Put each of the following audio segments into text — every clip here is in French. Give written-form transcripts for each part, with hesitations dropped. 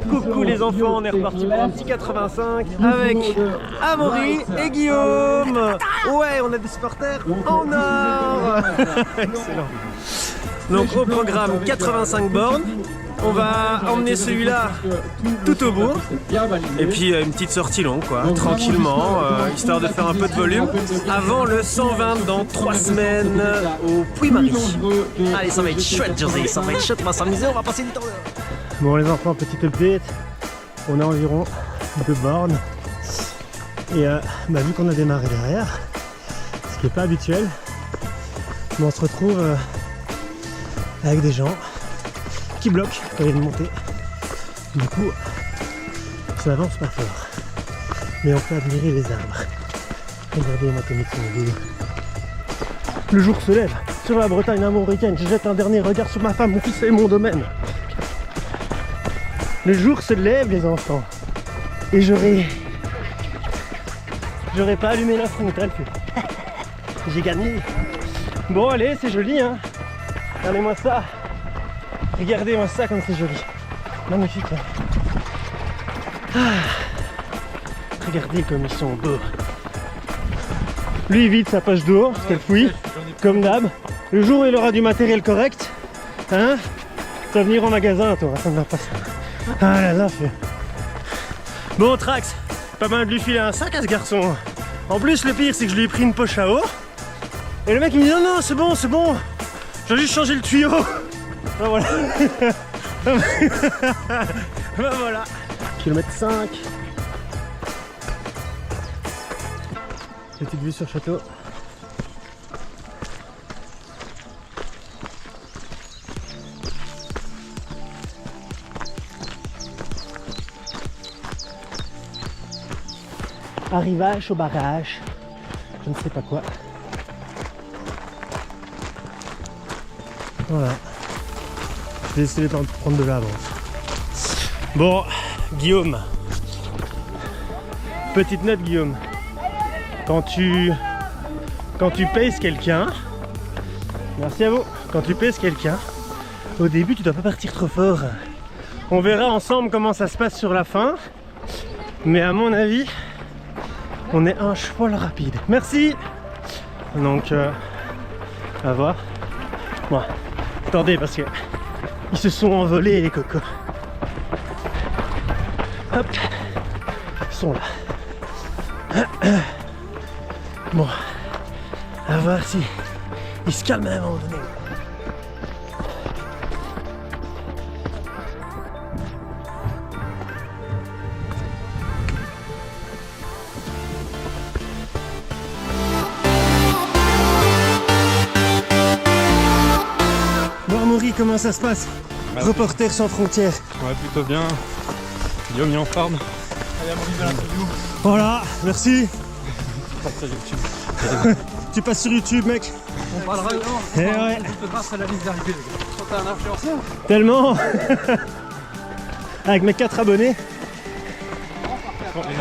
Coucou les enfants, on est reparti pour un petit 85 avec Amaury et Guillaume. Ouais, on a des supporters en or. Excellent. Donc au programme 85 bornes. On va emmener celui-là tout au bout. Et puis une petite sortie longue quoi, tranquillement, histoire de faire un peu de volume. Avant le 120 dans 3 semaines au Puy-Marie. Allez, ça va être chouette José, ça va être chouette, on va s'amuser, on va passer du temps dehors. Bon les enfants, petite update. On a environ 2 bornes. Et vu qu'on a démarré derrière, ce qui n'est pas habituel, on se retrouve avec des gens qui bloquent quand il y a une montée. Du coup, ça avance pas fort. Mais on peut admirer les arbres. Regardez-moi comme ils sont beaux. Le jour se lève sur la Bretagne armoricaine. Je jette un dernier regard sur ma femme, mon fils et mon domaine. Le jour se lève les enfants. Et j'aurais pas allumé la frontale. J'ai gagné. Bon allez, c'est joli hein. Regardez-moi ça. Regardez-moi ça comme c'est joli. Magnifique. Hein. Regardez comme ils sont beaux. Lui il vide sa poche d'eau, parce qu'elle fouille, comme d'hab. Le jour où il aura du matériel correct, hein, tu vas venir au magasin toi, ça ne va pas ça. Ah là là, fait. Bon Trax, pas mal de lui filer un sac à ce garçon. En plus le pire c'est que je lui ai pris une poche à eau. Et le mec il me dit non c'est bon, j'ai juste changé le tuyau. Ben voilà. Ben voilà. Kilomètre 5. Petite vue sur le château. Arrivage au barrage. Je ne sais pas quoi. Voilà. J'ai essayé de prendre de l'avance. Bon, Guillaume. Petite note, Guillaume. Quand tu pèses quelqu'un, merci à vous. Quand tu pèses quelqu'un, au début, tu dois pas partir trop fort. On verra ensemble comment ça se passe sur la fin. Mais à mon avis, on est un cheval rapide. Merci. Donc, à voir. Bon, attendez parce que ils se sont envolés les cocos. Hop, ils sont là. Bon, à voir si ils se calment à un moment donné. Bon Amaury, comment ça se passe? Reporter sans frontières. Ouais, plutôt bien. Guillaume est en forme. Allez, Amaury, de l'interview. Voilà, merci. Pas sur YouTube. Tu passes sur YouTube, mec. On parlera ouais. grâce à la liste d'arrivée. Quand t'es un influenceur. Tellement. Avec mes 4 abonnés.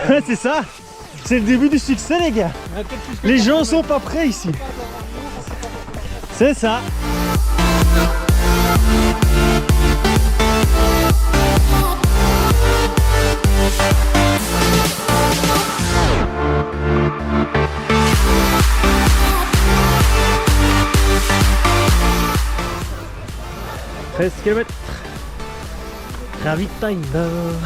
Ouais, c'est ça. C'est le début du succès, les gars. Les gens sont pas prêts ici. C'est ça. Km. Ravitaillement.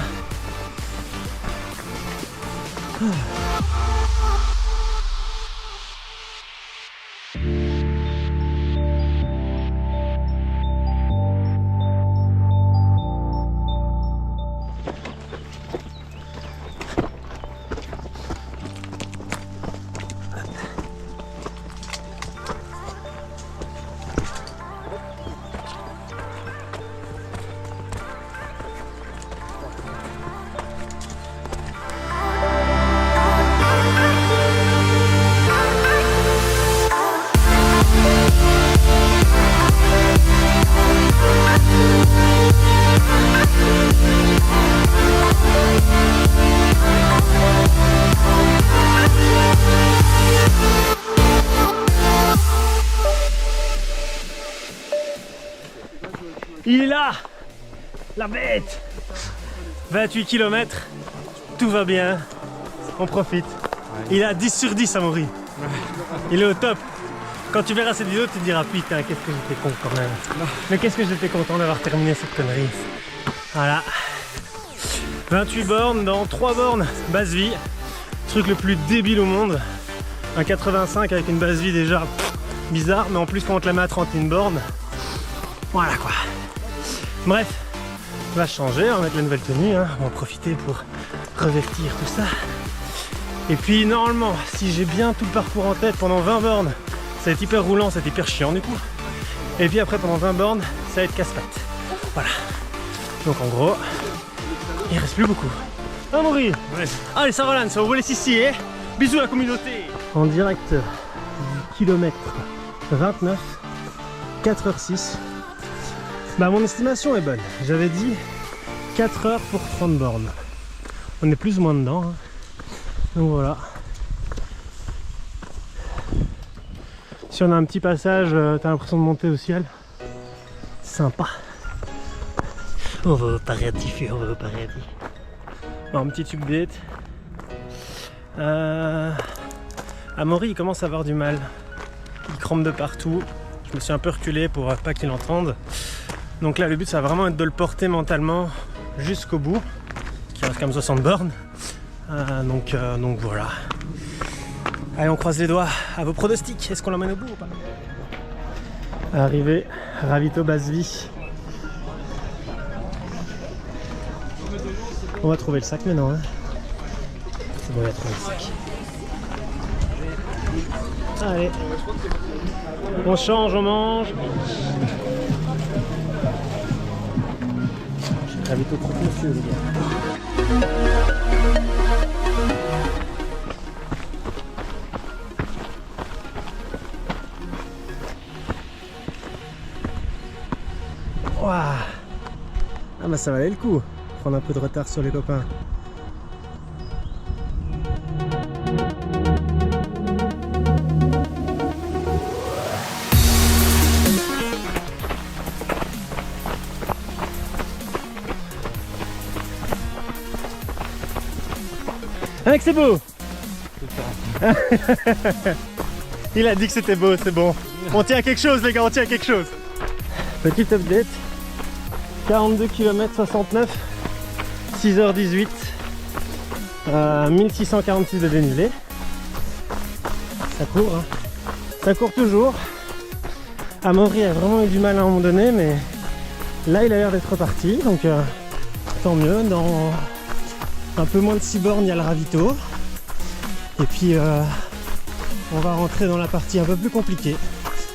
Il est là, la bête. 28 km, tout va bien, on profite. Il a 10 sur 10 Amaury. Il est au top. Quand tu verras cette vidéo, tu te diras putain, qu'est-ce que j'étais con quand même. Mais qu'est-ce que j'étais content d'avoir terminé cette connerie. Voilà. 28 bornes dans 3 bornes, base vie. Truc le plus débile au monde. Un 85 avec une base vie déjà bizarre, mais en plus quand on te la met à 31 bornes. Voilà quoi. Bref, on va changer, on va mettre la nouvelle tenue, hein. On va en profiter pour revêtir tout ça. Et puis normalement, si j'ai bien tout le parcours en tête pendant 20 bornes, ça va être hyper roulant, ça va être hyper chiant du coup. Et puis après pendant 20 bornes, ça va être casse-pattes. Voilà. Donc en gros, il reste plus beaucoup. Amaury, ouais. Allez ça va Lance, on vous laisse ici, hein. Bisous la communauté. En direct du kilomètre 29, 4h06. Bah mon estimation est bonne. J'avais dit 4 heures pour 30 bornes. On est plus ou moins dedans, hein. Donc voilà. Si on a un petit passage, t'as l'impression de monter au ciel. Sympa. On va au paradis, on va au paradis. Alors, un petit update. Amaury il commence à avoir du mal. Il crampe de partout. Je me suis un peu reculé pour pas qu'il entende. Donc là le but ça va vraiment être de le porter mentalement jusqu'au bout. Il reste quand même 60 bornes. Donc voilà. Allez on croise les doigts. À vos pronostics, est-ce qu'on l'emmène au bout ou pas? Arrivé, ravito base vie. On va trouver le sac maintenant, hein. C'est bon, il va trouver le sac. Allez, on change, on mange. J'ai ravito trop monsieur les gars. Wow. Ah bah ça valait le coup, prendre un peu de retard sur les copains. Hein, que c'est beau. Il a dit que c'était beau, c'est bon. On tient à quelque chose les gars, on tient à quelque chose. Petite update. 42 km 69, 6h18, 1646 de dénivelé. Ça court, hein. Ça court toujours. Amaury a vraiment eu du mal à un moment donné, mais là il a l'air d'être reparti, donc tant mieux. Dans un peu moins de 6 bornes, il y a le ravito. Et puis on va rentrer dans la partie un peu plus compliquée.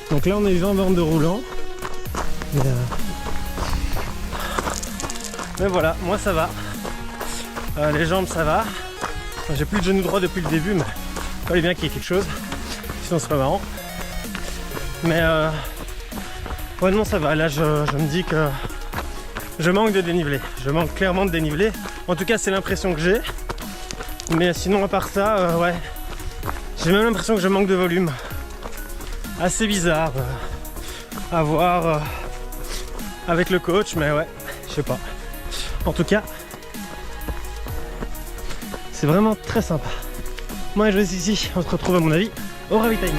Donc là on a eu 20 bornes de roulant. Mais voilà, moi ça va. Les jambes ça va. Enfin, j'ai plus de genou droit depuis le début, mais il fallait bien qu'il y ait quelque chose. Sinon c'est pas marrant. Mais ouais non ça va. Là je me dis que je manque de dénivelé. Je manque clairement de dénivelé. En tout cas c'est l'impression que j'ai. Mais sinon à part ça, ouais. J'ai même l'impression que je manque de volume. Assez bizarre à voir avec le coach, mais ouais, je sais pas. En tout cas, c'est vraiment très sympa. Moi je reste ici, on se retrouve à mon avis au ravitaillement.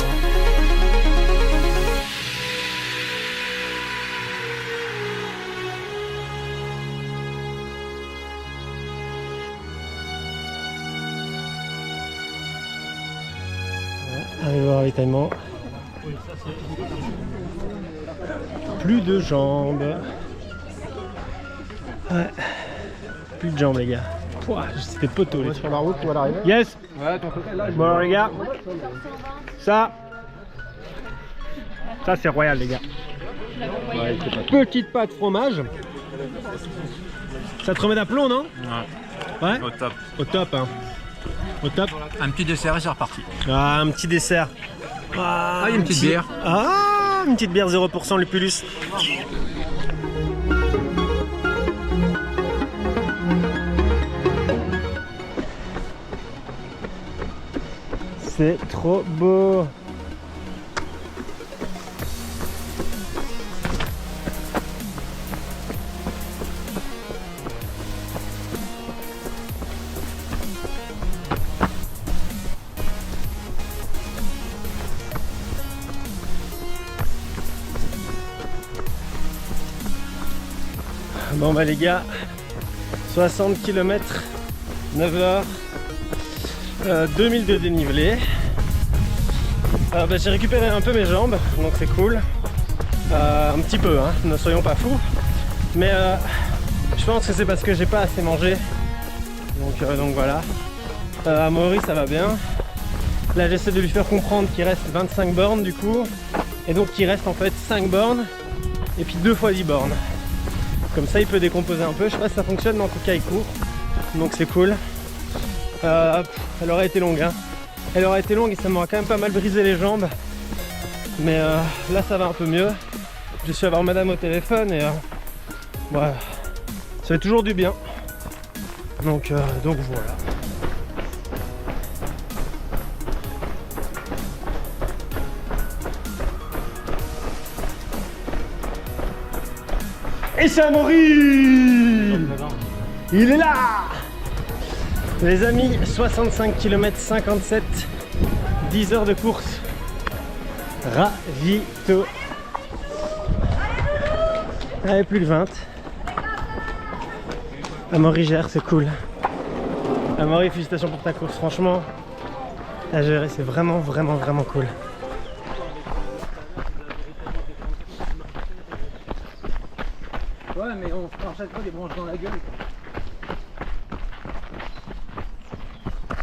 Arrivé au ravitaillement. Plus de jambes. Ouais. Plus de jambes les gars. C'était poteau les sur la route, tu vas l'arriver. Yes. Ouais, ton côté là. Bon alors les gars, ça c'est royal les gars. Ouais, Petite pâte fromage. Ça te remet d'aplomb non? Ouais. Au top. Au top hein. Au top. Un petit dessert et c'est reparti. Ah un petit dessert. Ah, il y a une petite bière. Ah une petite bière 0% Lupulus. C'est trop beau. Bon bah les gars, 60 km, 9h, 2000 de dénivelé. Bah, j'ai récupéré un peu mes jambes, donc c'est cool. Un petit peu, hein, ne soyons pas fous. Mais je pense que c'est parce que j'ai pas assez mangé. Donc voilà. Amaury ça va bien. Là j'essaie de lui faire comprendre qu'il reste 25 bornes du coup. Et donc il reste en fait 5 bornes. Et puis 2 fois 10 bornes. Comme ça il peut décomposer un peu. Je sais pas si ça fonctionne mais en tout cas il court. Donc c'est cool. Elle aurait été longue hein. Elle aurait été longue et ça m'aurait quand même pas mal brisé les jambes. Mais là ça va un peu mieux. Je suis avoir madame au téléphone et voilà. Ça fait toujours du bien. Donc voilà. Et c'est Amaury! Il est là! Les amis, 65 km 57, 10 heures de course. Ravito. Allez, plus que 20. Amaury gère, c'est cool. Amaury, félicitations pour ta course, franchement. À gérer, c'est vraiment cool. Ouais, mais on se prend à chaque fois des branches dans la gueule.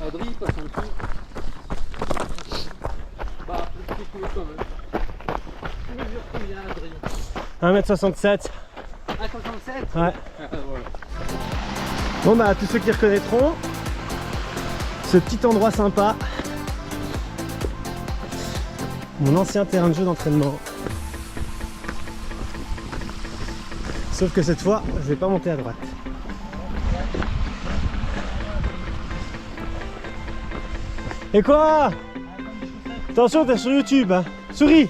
Adri, passe en dessous. Bah, le petit coup quand même. Tu mesures combien, Adri? 1m67. 1m67? Ouais. Voilà. Bon bah, tous ceux qui reconnaîtront ce petit endroit sympa. Mon ancien terrain de jeu d'entraînement. Sauf que cette fois, je vais pas monter à droite. Et quoi? Attention, t'es sur YouTube, hein. Souris.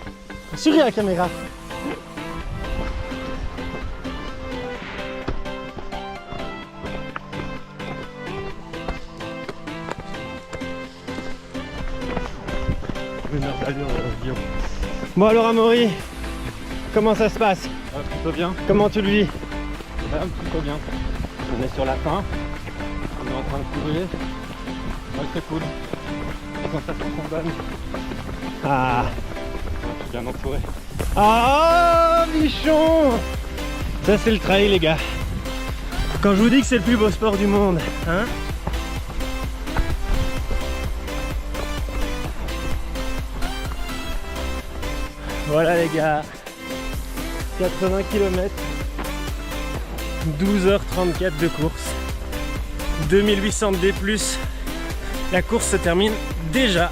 Souris à la caméra. Bon alors Amaury, comment ça se passe? Plutôt bien. Comment tu le vis? Ouais, plutôt bien. On est sur la fin. On est en train de courir. Ouais, c'est cool. Les sensations sont bonnes. Ah, Je suis bien entouré. ah, bichon! Ça c'est le trail les gars. Quand je vous dis que c'est le plus beau sport du monde, hein? Voilà les gars, 80 km, 12h34 de course, 2800 D+, la course se termine déjà.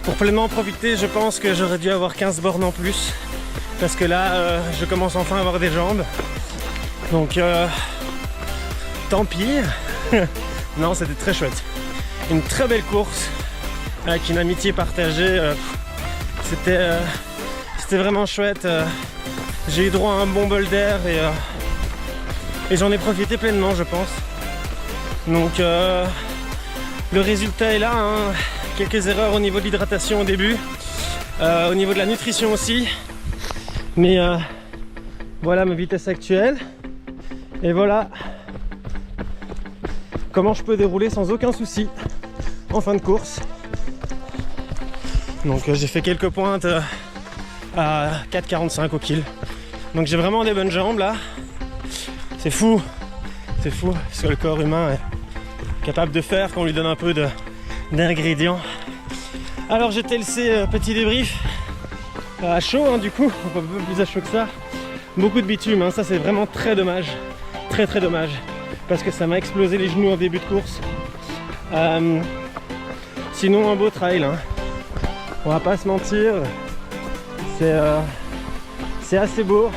Pour pleinement en profiter, je pense que j'aurais dû avoir 15 bornes en plus, parce que là, je commence enfin à avoir des jambes. Donc, tant pis. Non, c'était très chouette. Une très belle course, avec une amitié partagée. C'était vraiment chouette. J'ai eu droit à un bon bol d'air et j'en ai profité pleinement, je pense. Donc le résultat est là, hein. Quelques erreurs au niveau de l'hydratation au début, au niveau de la nutrition aussi. Mais voilà ma vitesse actuelle. Et voilà comment je peux dérouler sans aucun souci en fin de course. Donc j'ai fait quelques pointes à 4,45 au kill. Donc j'ai vraiment des bonnes jambes là. C'est fou ce que le corps humain est capable de faire quand on lui donne un peu d'ingrédients. Alors j'ai TLC petit débrief à chaud hein, du coup, un peu plus à chaud que ça. Beaucoup de bitume, hein, ça c'est vraiment très dommage. Très dommage. Parce que ça m'a explosé les genoux en début de course. Sinon un beau trail. Hein. On va pas se mentir, c'est assez beau.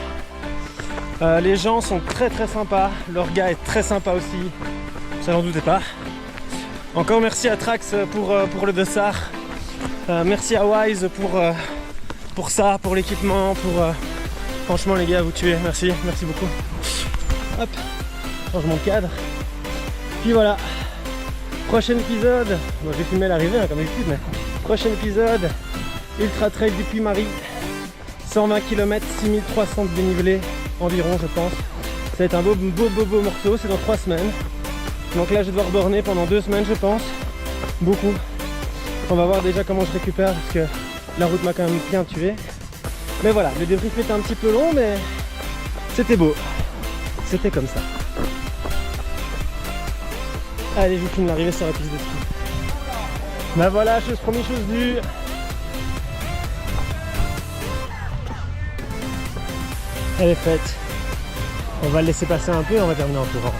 Les gens sont très sympas, leur gars est très sympa aussi, ça n'en doutez pas. Encore merci à Trax pour le dossard, merci à Wise pour ça, pour l'équipement, franchement les gars vous tuez, merci beaucoup. Hop, changement de cadre. Puis voilà, prochain épisode, bon, je vais filmer l'arrivée hein, comme d'habitude, mais prochain épisode, Ultra Trail du Puy-Marie, 120 km, 6300 de dénivelé environ je pense. Ça va être un beau morceau, c'est dans 3 semaines. Donc là je vais devoir borner pendant 2 semaines je pense. Beaucoup. On va voir déjà comment je récupère parce que la route m'a quand même bien tué. Mais voilà, le débrief était un petit peu long mais c'était beau. C'était comme ça. Allez, je vous filme l'arrivée sur la piste de ski. Bah voilà, chose promise, chose due. Elle est faite. On va le laisser passer un peu et on va terminer en courant.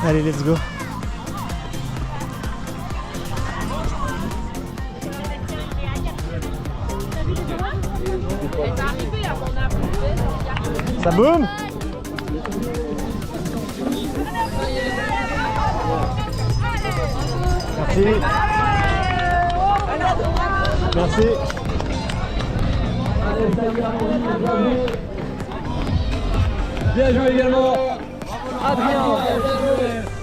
Allez, let's go. Ça boum. Merci. Merci. Bien joué également. Adrien.